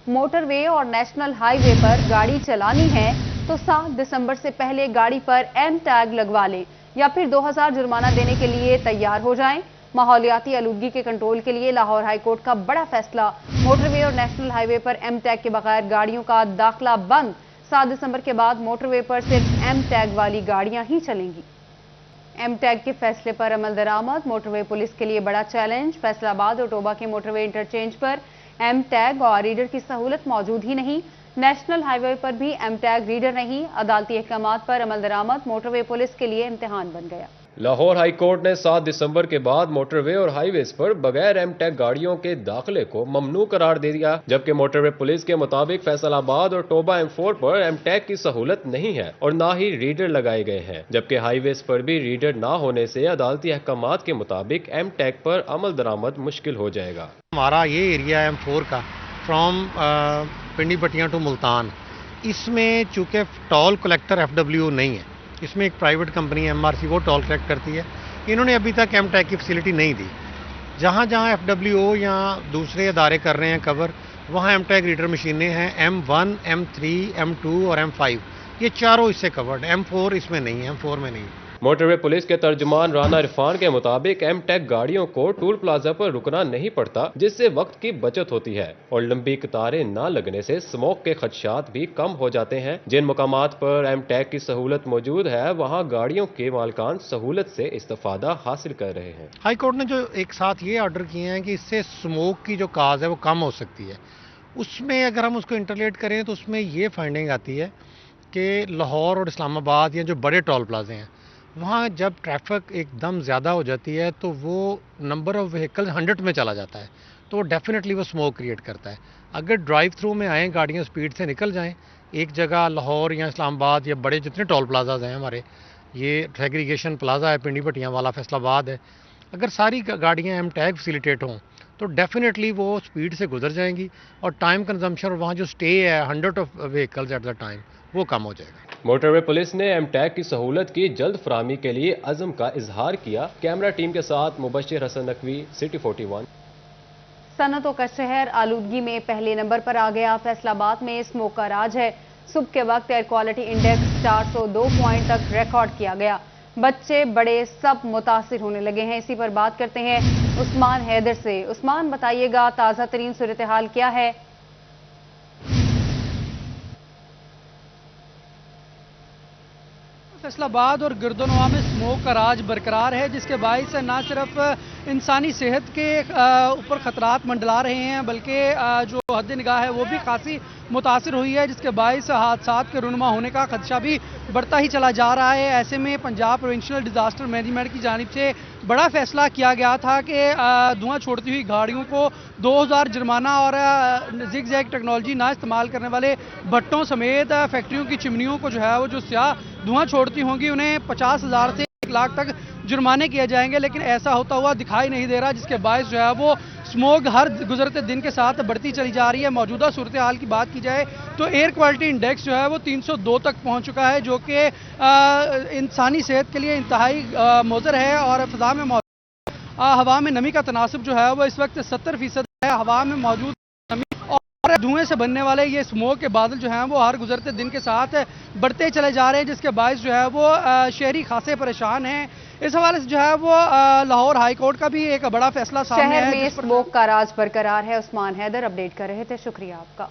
Motor way और national highway पर गाड़ी चलानी है तो 7 दिसंबर से पहले गाड़ी पर एम टैग लगवा लें या फिर 2000 जुर्माना देने के लिए तैयार हो जाएं। माहौलियाती आलूदगी के कंट्रोल के लिए लाहौर हाई कोर्ट का बड़ा फैसला। मोटरवे और नेशनल हाईवे पर एम टैग के बगैर गाड़ियों का दाखिला बंद। 7 दिसंबर के बाद मोटरवे पर सिर्फ एम टैग वाली गाड़ियां ही चलेंगी। एम टैग के फैसले पर अमल दरामद। मोटरवे पुलिस के लिए बड़ा चैलेंज। फैसलाबाद और टोबा के मोटरवे इंटरचेंज पर एम टैग और रीडर की सहूलत मौजूद ही नहीं। नेशनल हाईवे पर भी एम टैग रीडर नहीं। अदालती अहकामात पर अमल दरामद मोटरवे पुलिस के लिए इम्तिहान बन गया। लाहौर हाई कोर्ट ने 7 दिसंबर के बाद मोटरवे और हाईवेज पर बगैर एम टैग गाड़ियों के दाखिले को ममनू करार दे दिया, जबकि मोटरवे पुलिस के मुताबिक फैसलाबाद और टोबा M4 पर एम टैग की सहूलत नहीं है और ना ही रीडर लगाए गए हैं, जबकि हाईवेज पर भी रीडर ना होने से अदालती अहकामात के मुताबिक एम टैग पर अमल दरामद मुश्किल हो जाएगा। हमारा ये एरिया M4 का फ्रॉम पिंडी पट्टियां टू मुल्तान, इसमें चूंकि टोल कलेक्टर FW नहीं है, इसमें एक प्राइवेट कंपनी MRC वो टोल कलेक्ट करती है। इन्होंने अभी तक एम टैग की फैसिलिटी नहीं दी। जहाँ जहाँ FWO या दूसरे अदारे कर रहे हैं कवर, वहाँ एम टैग रीडर मशीनें हैं। M1, M3, M2 और M5 ये चारों इससे कवर्ड। M4 इसमें नहीं है, M4 में नहीं है। मोटरवे पुलिस के तर्जुमान राना इरफान के मुताबिक एम टैग गाड़ियों को टूल प्लाजा पर रुकना नहीं पड़ता, जिससे वक्त की बचत होती है और लंबी कतारें न लगने से स्मोक के खदशात भी कम हो जाते हैं। जिन मकामात पर एम टैग की सहूलत मौजूद है, वहाँ गाड़ियों के मालकान सहूलत से इस्तेफादा हासिल कर रहे हैं। हाई कोर्ट ने जो एक साथ ये ऑर्डर किए हैं कि इससे स्मोक की जो काज है वो कम हो सकती है, उसमें अगर हम उसको इंटरलेट करें तो उसमें ये फाइंडिंग आती है कि लाहौर और इस्लामाबाद या जो बड़े टोल प्लाजे हैं, वहाँ जब ट्रैफिक एकदम ज़्यादा हो जाती है तो वो नंबर ऑफ व्हीकल 100 में चला जाता है, तो डेफिनेटली वो स्मोक क्रिएट करता है। अगर ड्राइव थ्रू में आएँ, गाड़ियाँ स्पीड से निकल जाएं एक जगह लाहौर या इस्लामाबाद या बड़े जितने टोल प्लाजाज हैं हमारे, ये सेग्रीगेशन प्लाजा है, पिंडी पट्टियाँ वाला, फैसलाबाद है, अगर सारी गाड़ियाँ एम टैग फैसिलिटेट हों तो डेफिनेटली वो स्पीड से गुजर जाएंगी और टाइम कंजम्पशन और वहाँ जो स्टे है 100 of vehicles at the time वो कम हो जाएगा। मोटरवे पुलिस ने एम टैग की सहूलत की जल्द फराहमी के लिए अज़म का इजहार किया। कैमरा टीम के साथ मुबश्शिर हसन नकवी, सिटी 41। सनतों का शहर आलूदगी में पहले नंबर पर आ गया। फैसलाबाद में स्मोक का राज है। सुबह के वक्त एयर क्वालिटी इंडेक्स 402 पॉइंट तक रिकॉर्ड किया गया। बच्चे बड़े सब मुतासिर होने लगे हैं। इसी पर बात करते हैं उस्मान हैदर से। उस्मान, बताइएगा ताज़ा तरीन सूरत हाल क्या है? फैसलाबाद और गिरदोनवा में स्मोक का राज बरकरार है, जिसके बाइस से न सिर्फ इंसानी सेहत के ऊपर खतरात मंडला रहे हैं, बल्कि जो हद निगाह है वो भी खासी मुतासिर हुई है, जिसके बाइस हादसात के रुनमा होने का खदशा भी बढ़ता ही चला जा रहा है। ऐसे में पंजाब प्रोविंशियल डिजास्टर मैनेजमेंट की जानिब से बड़ा फैसला किया गया था कि धुआं छोड़ती हुई गाड़ियों को 2000 जुर्माना और जिग जैग टेक्नोलॉजी ना इस्तेमाल करने वाले भट्टों समेत फैक्ट्रियों की चिमनियों को जो है वो जो स्याह धुआं छोड़ती होंगी उन्हें 50,000 से 1 लाख तक जुर्माने किए जाएंगे, लेकिन ऐसा होता हुआ दिखाई नहीं दे रहा, जिसके बायस जो है वो स्मोक हर गुजरते दिन के साथ बढ़ती चली जा रही है। मौजूदा सूरत हाल की बात की जाए तो एयर क्वालिटी इंडेक्स जो है वो 302 तक पहुंच चुका है, जो कि इंसानी सेहत के लिए इंतहाई मुज़र है। और फ़िज़ा में हवा में नमी का तनासब जो है वो इस वक्त 70% है। हवा में मौजूद नमी और धुएं से बनने वाले ये स्मोक के बादल जो हैं वो हर गुजरते दिन के साथ बढ़ते चले जा रहे हैं, जिसके बायस जो है वो शहरी खासे परेशान हैं। इस हवाले से जो है वो लाहौर हाई कोर्ट का भी एक बड़ा फैसला सामने शहर में स्मोक का राज बरकरार है। उस्मान हैदर अपडेट कर रहे थे, शुक्रिया आपका।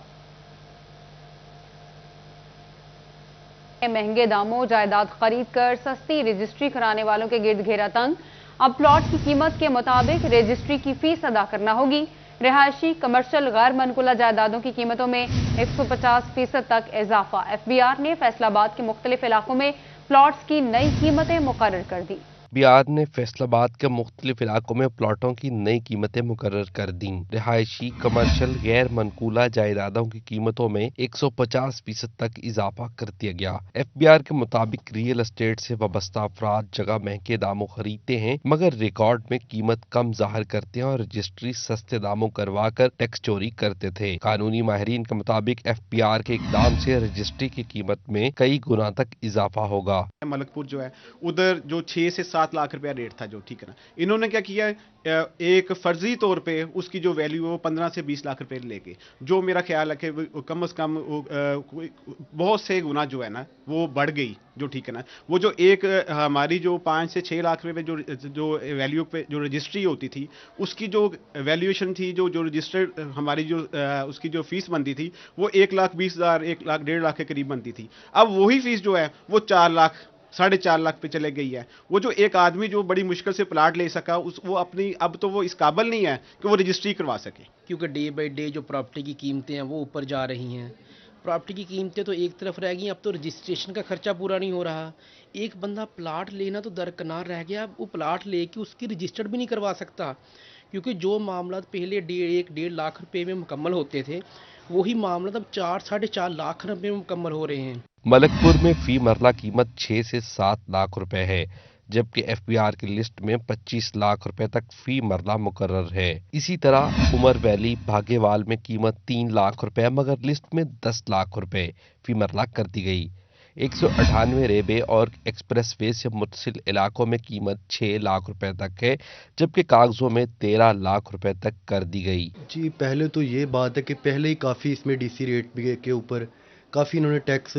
महंगे दामों जायदाद खरीद कर सस्ती रजिस्ट्री कराने वालों के गिर्द घेरा तंग। अब प्लॉट की कीमत के मुताबिक रजिस्ट्री की फीस अदा करना होगी। रिहायशी, कमर्शियल, गैर मनकुला जायदादों की कीमतों में 150% तक इजाफा। FBR ने फैसलाबाद के मुख्तलिफ इलाकों में प्लॉट्स की नई कीमतें मुकर्रर कर दी। FBR ने फैसलाबाद के मुख्तलिफ इलाकों में प्लॉटों की नई कीमतें मुकर्रर कर दी। रिहायशी, कमर्शियल, गैर मनकूला जायदादों की कीमतों में 150% तक इजाफा कर दिया गया। FBR के मुताबिक रियल एस्टेट से वाबस्ता अफराद जगह महंगे दामों खरीदते हैं, मगर रिकॉर्ड में कीमत कम जाहिर करते हैं और रजिस्ट्री सस्ते दामों करवा कर टैक्स चोरी करते थे। कानूनी माहिरीन के मुताबिक FBR के इकदाम से रजिस्ट्री की कीमत में कई गुना तक इजाफा होगा। मलकपुर जो है उधर जो 6 से 7 7 लाख रुपया रेट था जो, ठीक है ना। इन्होंने क्या किया है, एक फर्जी तौर पे उसकी जो वैल्यू है वो 15 से 20 लाख रुपए लेके, जो मेरा ख्याल है कि कम से कम बहुत से गुना जो है ना वो बढ़ गई जो, ठीक है ना। वो जो एक हमारी जो 5 से 6 लाख रुपए जो वैल्यू पे जो रजिस्ट्री होती थी, उसकी जो वैल्यूएशन थी, जो रजिस्टर्ड हमारी जो उसकी जो फीस बनती थी वो 1,20,000 1,00,000 के करीब बनती थी। अब वही फीस जो है वो 4 लाख 4.5 लाख पे चले गई है। वो जो एक आदमी जो बड़ी मुश्किल से प्लाट ले सका, वो अपनी अब तो वो इस काबिल नहीं है कि वो रजिस्ट्री करवा सके, क्योंकि डे बाई डे जो प्रॉपर्टी की कीमतें हैं वो ऊपर जा रही हैं। प्रॉपर्टी की कीमतें तो एक तरफ रह गई, अब तो रजिस्ट्रेशन का खर्चा पूरा नहीं हो रहा। एक बंदा प्लाट लेना तो दरकिनार रह गया, वो प्लाट लेके उसकी रजिस्टर्ड भी नहीं करवा सकता, क्योंकि जो मामला पहले 1.5 लाख रुपए में मुकम्मल होते थे, वही मामला अब 4-4.5 लाख रुपए में मुकम्मल हो रहे हैं। मलकपुर में फी मरला कीमत 6 से 7 लाख रुपए है, जबकि एफबीआर की लिस्ट में 25 लाख रुपए तक फी मरला मुकर्रर है। इसी तरह उमर वैली भागेवाल में कीमत 3 लाख रुपए मगर लिस्ट में 10 लाख रुपए फी मरला कर दी गई। 198 रेबे और एक्सप्रेस वे से मुतसिल इलाकों में कीमत 6 लाख रुपए तक है, जबकि कागजों में 13 लाख रुपए तक कर दी गई। जी, पहले तो ये बात है कि पहले ही काफ़ी इसमें डीसी रेट के ऊपर काफ़ी इन्होंने टैक्स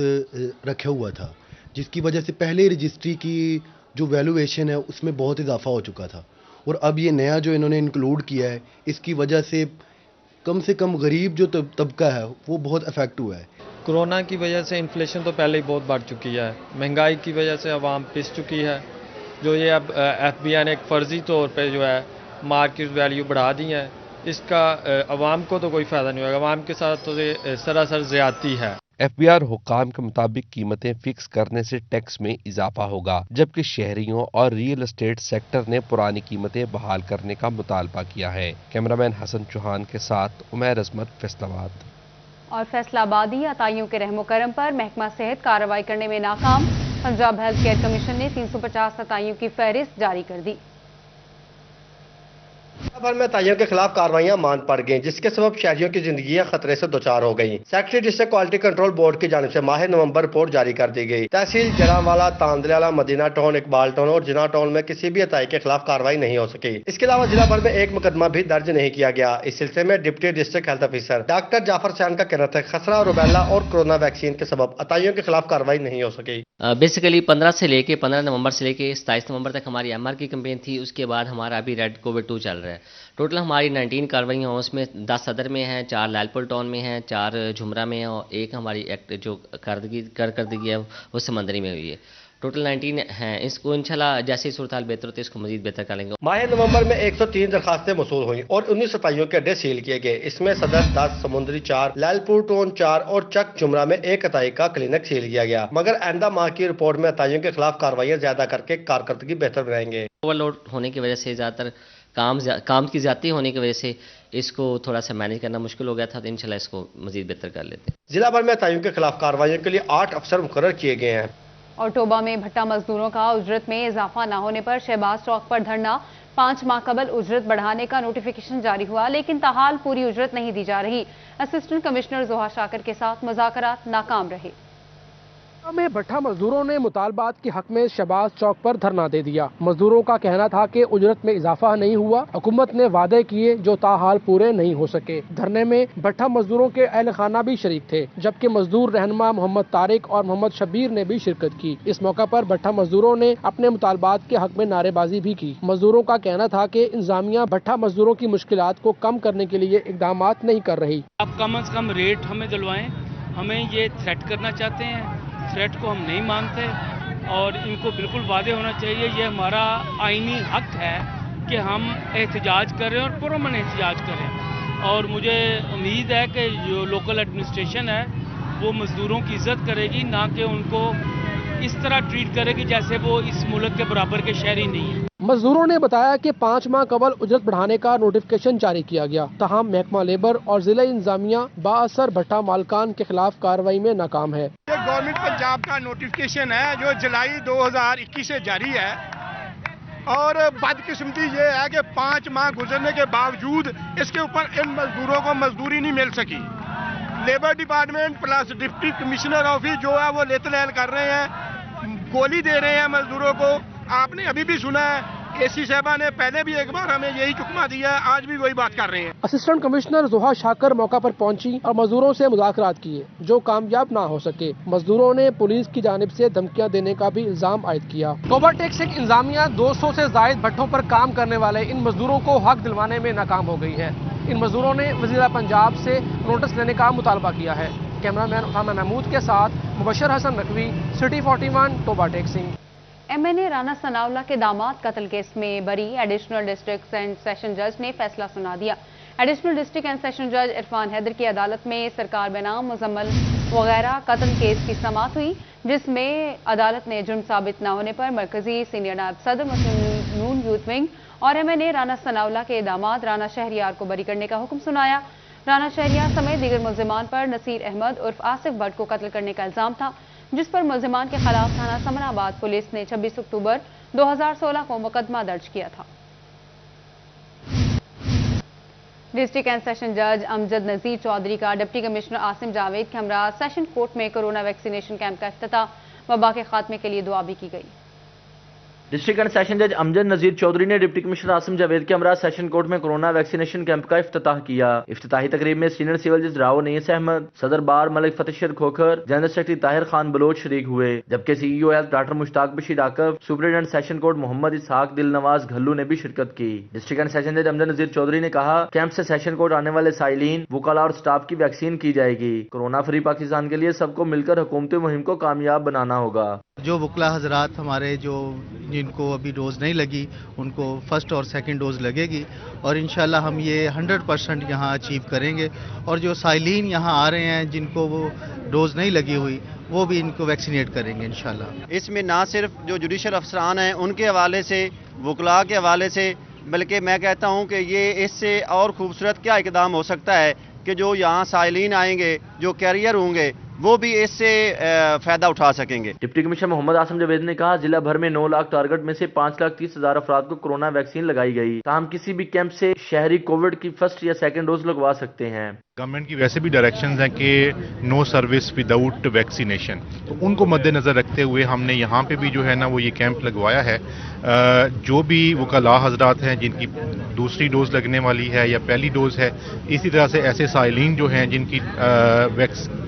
रखा हुआ था, जिसकी वजह से पहले रजिस्ट्री की जो वैल्यूएशन है उसमें बहुत इजाफा हो चुका था, और अब ये नया जो इन्होंने इंक्लूड किया है, इसकी वजह से कम गरीब जो तबका है वो बहुत अफेक्ट हुआ है। कोरोना की वजह से इन्फ्लेशन तो पहले ही बहुत बढ़ चुकी है, महंगाई की वजह से आवाम पिस चुकी है। जो ये अब एफबीआई ने एक फ़र्ज़ी तौर पे जो है मार्केट वैल्यू बढ़ा दी है, इसका आवाम को तो कोई फ़ायदा नहीं होगा, आवाम के साथ तो ये सरासर ज़्यादती है। एफबीआर हुक्काम के मुताबिक कीमतें फिक्स करने से टैक्स में इजाफा होगा, जबकि शहरियों और रियल एस्टेट सेक्टर ने पुरानी कीमतें बहाल करने का मुतालबा किया है। कैमरामैन हसन चौहान के साथ उमैर अजमत, फैसलाबाद। और फैसलाबादी अताइयों के रहमो करम पर महकमा सेहत कार्रवाई करने में नाकाम। पंजाब हेल्थ केयर कमीशन ने 350 अताइयों की फहरिस्त जारी कर दी। भर में अताइयों के खिलाफ कार्रवाइयां मान पड़ गईं, जिसके सबब शहरियों की जिंदगियां खतरे से दोचार हो गईं। Secretary district quality control board की जानिब से माह नवंबर रिपोर्ट जारी कर दी गई। तहसील जड़ावाला, तांदलेवाला, मदीना टाउन, इकबाल टाउन और जिना टाउन में किसी भी अताई के खिलाफ कार्रवाई नहीं हो सकी। इसके अलावा जिला भर में एक मुकदमा भी दर्ज नहीं किया गया। इस सिलसिले में deputy district health officer doctor Jafar Sain का कहना था खसरा, रुबेला और कोरोना वैक्सीन के सबब अताइयों के खिलाफ कार्रवाई नहीं हो सकी। बेसिकली 15 नवंबर से लेके 27 नवंबर तक हमारी एमआर की कैंपेन थी। उसके बाद हमारा अभी रेड कोविड 2 चल रहा है। टोटल हमारी 19 कार्रवाइयाँ हैं, उसमें 10 सदर में हैं, 4 लालपुर टाउन में हैं, 4 झुमरा में हैं और एक हमारी एक्ट जो करदगी है वो समंदरी में हुई है। टोटल 19 हैं। इसको इंशाल्लाह जैसे ही सूरत हाल बेहतर होती है इसको मजीद बेहतर कर लेंगे। माह नवंबर में 103 दरखास्तें मसूल हुई और 19 अताइयों के अड्डे सील किए गए। इसमें सदर 10, समुंदरी 4, लालपुर टाउन 4 और चक जुमरा में 1 अताई का क्लिनिक सील किया गया। मगर आइंदा माह की रिपोर्ट में अताइयों के खिलाफ कार्रवाइयाँ ज्यादा करके कारकर्दगी बेहतर बनाएंगे। ओवरलोड होने की वजह से ज़्यादातर काम की ज्यादती होने की वजह से इसको थोड़ा सा मैनेज करना मुश्किल हो गया था, तो इंशाल्लाह इसको मजीद बेहतर कर लेते हैं। जिला भर में अताइयों के खिलाफ कार्रवाइयों के लिए 8 अफसर मुकर्रर किए गए हैं। और टोबा में भट्टा मजदूरों का उजरत में इजाफा न होने पर शहबाज चौक पर धरना। 5 माह कबल उजरत बढ़ाने का नोटिफिकेशन जारी हुआ, लेकिन ताहाल पूरी उजरत नहीं दी जा रही। असिस्टेंट कमिश्नर जोहा शाकर के साथ मुज़ाकरात नाकाम रहे। में भट्टा मजदूरों ने मुतालबात के हक में शहबाज चौक पर धरना दे दिया। मजदूरों का कहना था कि उजरत में इजाफा नहीं हुआ, हुकूमत ने वादे किए जो ताहाल पूरे नहीं हो सके। धरने में भट्टा मजदूरों के अहल खाना भी शरीक थे, जबकि मजदूर रहनुमा मोहम्मद तारिक और मोहम्मद शब्बीर ने भी शिरकत की। इस मौका पर भट्टा मजदूरों ने अपने मुतालबात के हक में नारेबाजी भी की। मजदूरों का कहना था कि इंतजामिया भट्टा मजदूरों की मुश्किलात को कम करने के लिए इकदाम नहीं कर रही। आप कम से कम रेट हमें दिलवाएं, हमें ये थ्रेट करना चाहते हैं, थ्रेट को हम नहीं मानते और इनको बिल्कुल वादे होना चाहिए। ये हमारा आईनी हक है कि हम एहतजाज करें और पुरअमन एहतजाज करें। और मुझे उम्मीद है कि जो लोकल एडमिनिस्ट्रेशन है वो मज़दूरों की इज़्ज़त करेगी, ना कि उनको इस तरह ट्रीट करेगी जैसे वो इस मुल्क के बराबर के शहरी नहीं है। मजदूरों ने बताया कि 5 माह कबल उजरत बढ़ाने का नोटिफिकेशन जारी किया गया, तहम महकमा लेबर और जिला इंतजामिया बाअसर भट्टा मालकान के खिलाफ कार्रवाई में नाकाम है। ये गवर्नमेंट पंजाब का नोटिफिकेशन है जो जुलाई 2021 से जारी है और बदकिस्मती ये है कि 5 माह गुजरने के बावजूद इसके ऊपर इन मजदूरों को मजदूरी नहीं मिल सकी। Labour department plus deputy commissioner office जो है वो लेतलैल कर रहे हैं, गोली दे रहे हैं मजदूरों को। आपने अभी भी सुना है, एसी साहबा ने पहले भी एक बार हमें यही चुकमा दिया है, आज भी वही बात कर रहे हैं। असिस्टेंट कमिश्नर जोहा शाकर मौका पर पहुंची और मजदूरों से मुज़ाकरात किए, जो कामयाब ना हो सके। मजदूरों ने पुलिस की जानिब से धमकियां देने का भी इल्जाम आयद किया। टोबा टैक्स इंतजामिया 200 से जायद भट्टों पर काम करने वाले इन मजदूरों को हक दिलवाने में नाकाम हो गई है। इन मजदूरों ने वज़ीर पंजाब से नोटिस लेने का मुतालबा किया है। कैमरामैन उसामा महमूद के साथ Mubashar Hasan Naqvi, city 41, Toba taxing. MNA Rana Sanaullah के दामाद कत्ल केस में बरी एडिशनल डिस्ट्रिक्ट एंड सेशन जज ने फैसला सुना दिया। एडिशनल डिस्ट्रिक्ट एंड सेशन जज इरफान हैदर की अदालत में सरकार बेनाम मुजम्मल वगैरह कत्ल केस की समाअत हुई, जिसमें अदालत ने जुर्म साबित न होने पर मरकजी सीनियर नायब सदर मुस्लिम नून यूथ विंग और MNA राना सनाउल्लाह के दामाद राना शहरियार को बरी करने का हुक्म सुनाया। राना शहरियार समेत दीगर मुल्जिमान पर नसीर अहमद उर्फ आसिफ भट्ट को कत्ल करने का इल्जाम था, जिस पर मुल्जिमान के खिलाफ थाना समराबाद पुलिस ने 26 अक्टूबर 2016 को मुकदमा दर्ज किया था। डिस्ट्रिक्ट एंड सेशन जज अमजद नजीर चौधरी का डिप्टी कमिश्नर आसिम जावेद के हमरा सेशन कोर्ट में कोरोना वैक्सीनेशन कैंप का इफ्तिताह, वबा के खात्मे के लिए दुआ भी की गई। डिस्ट्रिक्ट एंड सेशन जज अमजद नजीर चौधरी ने डिप्टी कमिश्नर आसिम जावेद के हमरा सेशन कोर्ट में कोरोना वैक्सीनेशन कैंप का इफ्तिताह किया। इफ्तिताही तकरीब में सीनियर सिविल जज राव नईस अहमद, सदर bar Malik Fatehsher Khokhar, general secretary Tahir Khan Baloch शरीक हुए, जबकि CEO health doctor Mushtaq Bashir Aqib, superintendent session court Mohammad Ishaq Dilnawaz Ghallu ने भी शिरकत की। डिस्ट्रिक्ट एंड सेशन जज अमजद नजीर चौधरी ने कहा, कैंप से सेशन कोर्ट आने वाले साइलिन, वुकला और स्टाफ की वैक्सीन की जाएगी। कोरोना फ्री पाकिस्तान के लिए सबको मिलकर हुकूमती मुहिम को कामयाब बनाना होगा। जो वुकला हजरात हमारे जिनको अभी डोज नहीं लगी, उनको फर्स्ट और सेकंड डोज लगेगी और इंशाल्लाह हम ये 100% यहाँ अचीव करेंगे। और जो साइलिन यहाँ आ रहे हैं जिनको वो डोज नहीं लगी हुई, वो भी इनको वैक्सीनेट करेंगे इंशाल्लाह। इसमें ना सिर्फ जो जुडिशल अफसरान हैं उनके हवाले से, वुकला के हवाले से, बल्कि मैं कहता हूँ कि ये इससे और खूबसूरत क्या इकदाम हो सकता है कि जो यहाँ साइलिन आएंगे, जो कैरियर होंगे, वो भी इससे फायदा उठा सकेंगे। डिप्टी कमिश्नर मोहम्मद आसिम जावेद ने कहा, जिला भर में 9 लाख टारगेट में से 5,30,000 अफराद को कोरोना वैक्सीन लगाई गई। हम किसी भी कैंप से शहरी कोविड की फर्स्ट या सेकंड डोज लगवा सकते हैं। गवर्नमेंट की वैसे भी डायरेक्शंस हैं कि नो सर्विस विदाउट वैक्सीनेशन, तो उनको मद्देनजर रखते हुए हमने यहाँ पे भी जो है ना वो ये कैंप लगवाया है। जो भी वकला हजरात हैं जिनकी दूसरी डोज लगने वाली है या पहली डोज है, इसी तरह से ऐसे साइलिन जो हैं जिनकी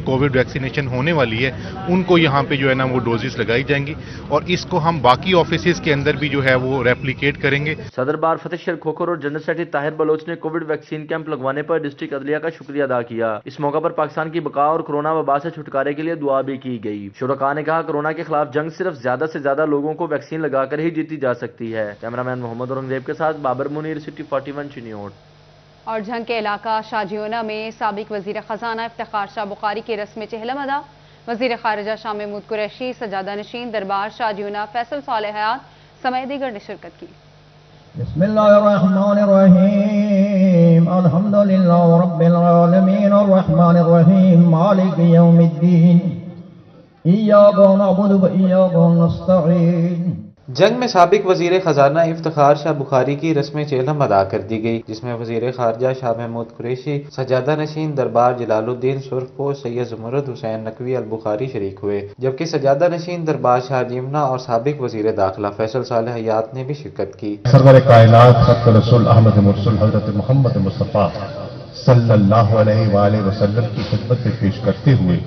कोविड वैक्सीनेशन होने वाली है, उनको यहाँ पे जो है ना वो डोजेस लगाई जाएंगी और इसको हम बाकी ऑफिसेज के अंदर भी जो है वो रेप्लिकेट करेंगे। सदर बार फतेशर खोखर और जनरल सेक्रेटरी ताहिर बलोच ने कोविड वैक्सीन कैंप लगवाने पर डिस्ट्रिक्ट अदलिया का शुक्रिया अदा किया। इस मौका पर पाकिस्तान की बका और कोरोना वबा से छुटकारे के लिए दुआ भी की गई। शुरका ने कहा, कोरोना के खिलाफ जंग सिर्फ ज्यादा से ज्यादा लोगों को वैक्सीन लगाकर ही जीती जा सकती है। कैमरामैन मोहम्मद औरंगजेब के साथ बाबर मुनीर, सिटी 41 चिन्योट। और झंग के इलाका शाजियोना में साबिक वजीर खजाना इफ्तिखार शाह बुखारी की रस्म चहलम अदा। वजीर खारिजा शाह महमूद कुरैशी, सजादा नशीन दरबार शाजियोना फैसल सालेह हयात समेत दीगर ने शिरकत की। बिस्मिल्लाहिर्रहमानिर्रहीम, अल्हम्दुलिल्लाहि रब्बिल आलमीन, अर्रहमानिर्रहीम, मालिकि यौमिद्दीन, इय्याका नअबुदु व इय्याका नस्तईन। जंग में साबिक वजीर खजाना इफ्तिखार शाह बुखारी की रस्म चेलम अदा कर दी गई, जिसमें वजीर खारजा शाह महमूद कुरैशी, सजादा नशीन दरबार जलालुद्दीन सुर्खपो सैयद ज़ुमरद हुसैन नकवी अल बुखारी शरीक हुए, जबकि सजादा नशीन दरबार शाह जीमना और साबिक वजीर दाखिला फैसल सालेह हयात ने भी शिरकत की। सरवर कायनात खत्म रसूल अहमद मुरसल हजरत मोहम्मद मुस्तफ़ा सल्लल्लाहु अलैहि वसल्लम की खिदमत में पेश करते हुए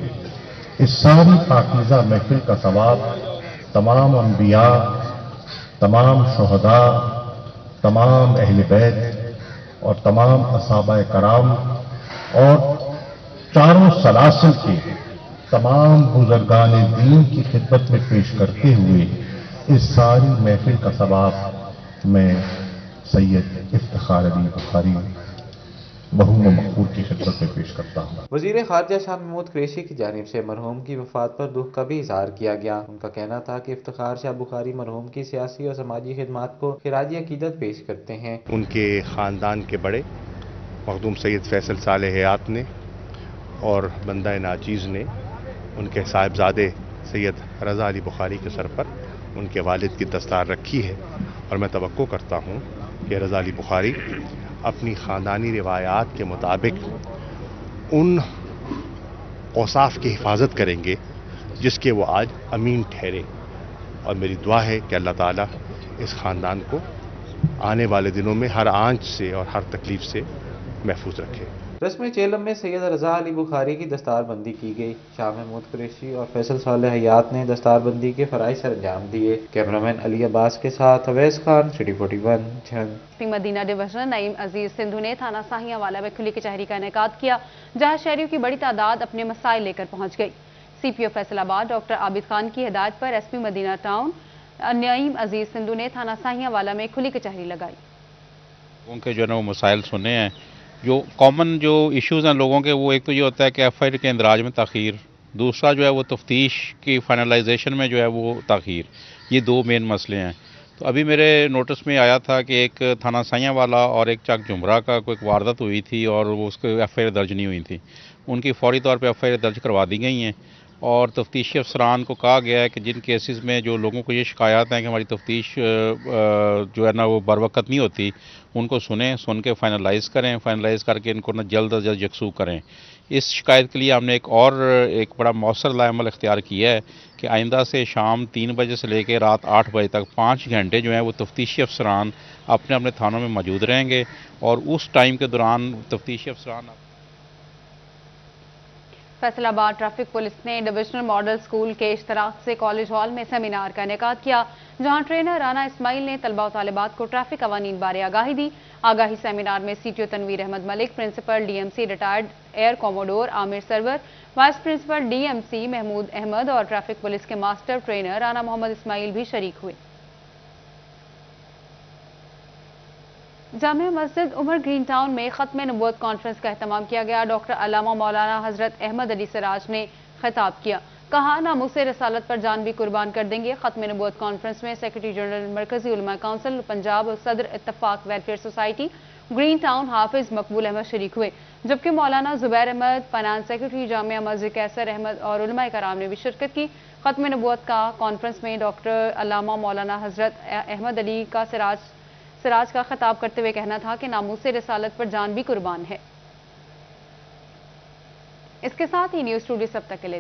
इस सारी पाकीज़ा महफिल का सवाब तमाम अंबिया, तमाम शुहदा, तमाम अहले बैत और तमाम असहाबाए कराम और चारों सलासिल के तमाम बुजुर्गान दीन की खिदमत में पेश करते हुए इस सारी महफिल का सवाब मैं सैयद इफ्तिखार अली बुखारी मरहूम मकबूल की खिदमत में पेश करता हूँ। वजीर खारजा शाह महमूद कुरैशी की जानिब से मरहूम की वफात पर दुख का भी इजहार किया गया। उनका कहना था कि इफ्तिखार शाह बुखारी मरहूम की सियासी और समाजी खिदमात को खिराजी अकीदत पेश करते हैं। उनके ख़ानदान के बड़े मखदूम सैयद फैसल सालेह हयात ने और बंदा नाचीज़ ने उनके साहिबजादे सैयद रज़ा अली बुखारी के सर पर उनके वालिद की दस्तार रखी है और मैं तवक्को करता हूँ कि रज़ा अली बुखारी अपनी ख़ानदानी रिवायात के मुताबिक उन औसाफ की हिफाजत करेंगे जिसके वो आज अमीन ठहरे। और मेरी दुआ है कि अल्लाह ताला इस ख़ानदान को आने वाले दिनों में हर आंच से और हर तकलीफ से महफूज रखे। रस्म चेलम में सैयद रज़ा अली बुखारी की दस्तारबंदी की गई। शाह महमूद कुरैशी और फैसल सालेह हयात ने दस्तारबंदी के फराइज सर अंजाम दिए। कैमरामैन अली अब्बास के साथ अवैस खान, सिटी 41, झंग। मदीना डिवीजन नईम अजीज सिंधु ने थाना साहियां वाला में खुली कचहरी का इनेकाद किया, जहां शहरियों की बड़ी तादाद अपने मसाइल लेकर पहुंच गई। CPO फैसलाबाद डॉक्टर आबिद खान की हिदायत पर SP Medina town Naeem Aziz Sindhu ने थाना साहियां वाला में खुली कचहरी लगाई। उनके जो है ना वो मसाइल सुने हैं, जो कॉमन जो इश्यूज़ हैं लोगों के, वो एक तो ये होता है कि FIR के इंदराज में ताख़ीर, दूसरा जो है वो तफ्तीश की फाइनलाइजेशन में जो है वो ताख़ीर, ये दो मेन मसले हैं। तो अभी मेरे नोटिस में आया था कि एक थाना साहियां वाला और एक चक जुमरा का कोई वारदात हुई थी और वो उसको FIR दर्ज नहीं हुई थी। उनकी फौरी तौर पे FIR दर्ज करवा दी गई हैं और तफ्तीशी अफसरान को कहा गया है कि जिन केसेस में जो लोगों को ये शिकायत है कि हमारी तफ्तीश जो है ना वो बर वक्त नहीं होती, उनको सुन के फाइनलाइज़ करें, फाइनलाइज़ करके इनको ना जल्द अज जल्द यकसू करें। इस शिकायत के लिए हमने एक बड़ा मौसर लाएमल इख्तियार किया है कि आइंदा से शाम 3 बजे से लेकर रात 8 बजे तक 5 घंटे जो है वो तफ्तीशी अफसरान अपने अपने थानों में मौजूद रहेंगे और उस टाइम के दौरान तफ्तीशी अफसरान। फैसलाबाद ट्रैफिक पुलिस ने डिविजनल मॉडल स्कूल के इश्तराक से कॉलेज हॉल में सेमिनार का इनेकाद किया, जहां ट्रेनर राना इस्माइल ने तलबा और तालिबात को ट्रैफिक कवानीन बारे आगाही दी। आगाही सेमिनार में CTO Tanveer Ahmed Malik, principal DMC retired air commodore Aamir Sarwar, vice principal DMC Mahmood Ahmed और ट्रैफिक पुलिस के मास्टर ट्रेनर राना मोहम्मद इस्माइल भी शरीक हुए। जामिया मस्जिद उमर ग्रीन टाउन में खत्म नबूवत कॉन्फ्रेंस का एहतमाम किया गया। डॉक्टर अल्लामा मौलाना हजरत अहमद अली सिराज ने खिताब किया, कहा नामुसे रसालत पर जान भी कुर्बान कर देंगे। खत्म नबूवत कॉन्फ्रेंस में सेक्रेटरी जनरल मरकजी उलमा काउंसिल पंजाब और सदर इत्तफाक वेलफेयर सोसाइटी ग्रीन टाउन हाफिज मकबूल अहमद शरीक हुए, जबकि मौलाना जुबैर अहमद, फाइनेंस सेक्रेटरी जामिया मस्जिद कैसर अहमद और उलमा कराम ने भी शिरकत की। खत्म नबूवत का कॉन्फ्रेंस में डॉक्टर अल्लामा मौलाना हजरत अहमद अली का सिराज का खिताब करते हुए कहना था कि नामूसे रिसालत पर जान भी कुर्बान है। इसके साथ ही न्यूज़ स्टूडियो सब तक के लिए